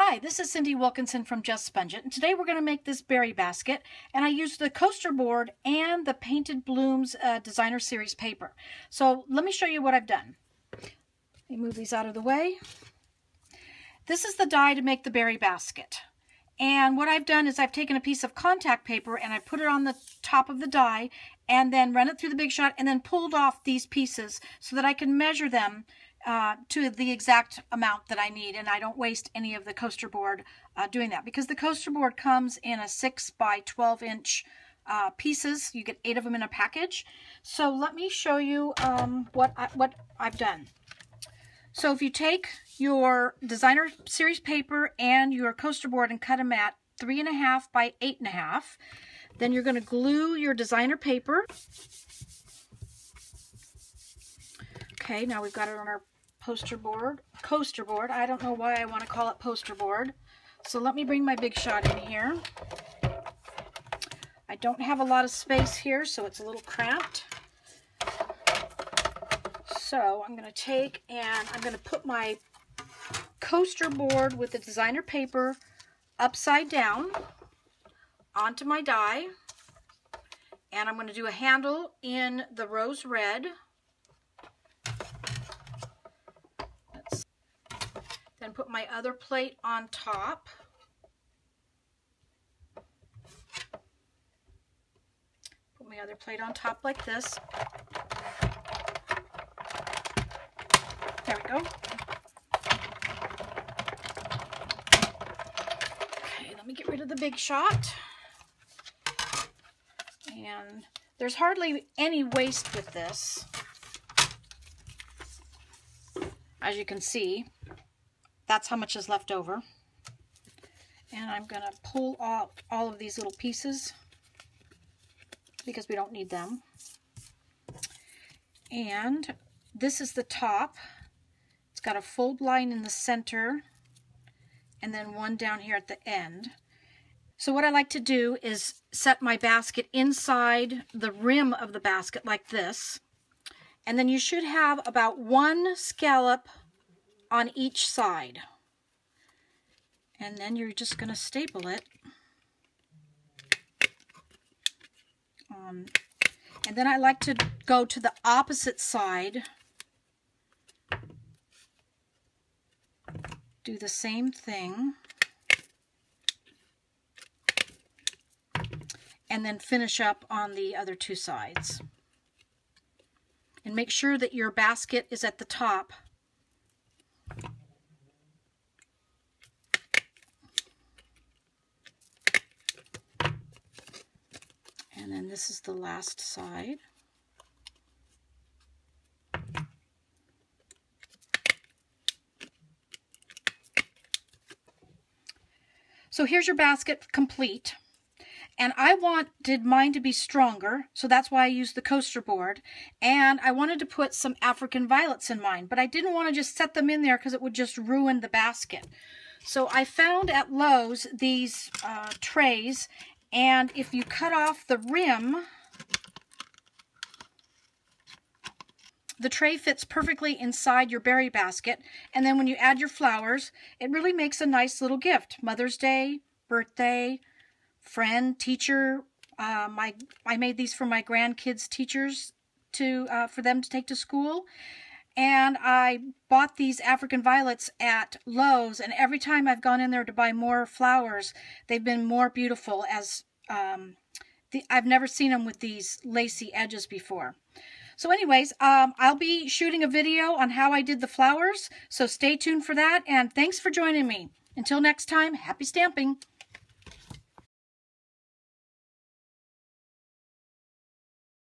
Hi, this is Cindee Wilkinson from Just Sponge It, and today we're going to make this berry basket, and I used the coaster board and the Painted Blooms Designer Series paper. So let me show you what I've done. Let me move these out of the way. This is the die to make the berry basket. And what I've done is I've taken a piece of contact paper and I put it on the top of the die and then run it through the Big Shot and then pulled off these pieces so that I can measure them to the exact amount that I need, and I don't waste any of the coaster board doing that, because the coaster board comes in a 6 by 12 inch pieces. You get 8 of them in a package. So let me show you what I've done. So if you take your designer series paper and your coaster board and cut them at 3.5 by 8.5, then you're going to glue your designer paper. Okay, now we've got it on our coaster board. I don't know why I want to call it poster board. So let me bring my Big Shot in here. I don't have a lot of space here, so it's a little cramped. So I'm going to take and I'm going to put my coaster board with the designer paper upside down onto my die. And I'm going to do a handle in the rose red. Then put my other plate on top. Put my other plate on top like this. There we go. Okay, let me get rid of the Big Shot. And there's hardly any waste with this, as you can see. That's how much is left over. And I'm going to pull off all of these little pieces because we don't need them. And this is the top. It's got a fold line in the center and then one down here at the end. So what I like to do is set my basket inside the rim of the basket like this. And then you should have about one scallop on each side. And then you're just going to staple it. And then I like to go to the opposite side. Do the same thing. And then finish up on the other two sides. And make sure that your basket is at the top. And then this is the last side. So here's your basket complete. And I wanted mine to be stronger, so that's why I used the coaster board. And I wanted to put some African violets in mine, but I didn't want to just set them in there because it would just ruin the basket. So I found at Lowe's these trays, and if you cut off the rim, the tray fits perfectly inside your berry basket. And then when you add your flowers, it really makes a nice little gift. Mother's Day, birthday, friend, teacher. I made these for my grandkids' teachers for them to take to school. And I bought these African violets at Lowe's, and every time I've gone in there to buy more flowers, they've been more beautiful. As I've never seen them with these lacy edges before. So anyways, I'll be shooting a video on how I did the flowers, so stay tuned for that, and thanks for joining me. Until next time, happy stamping!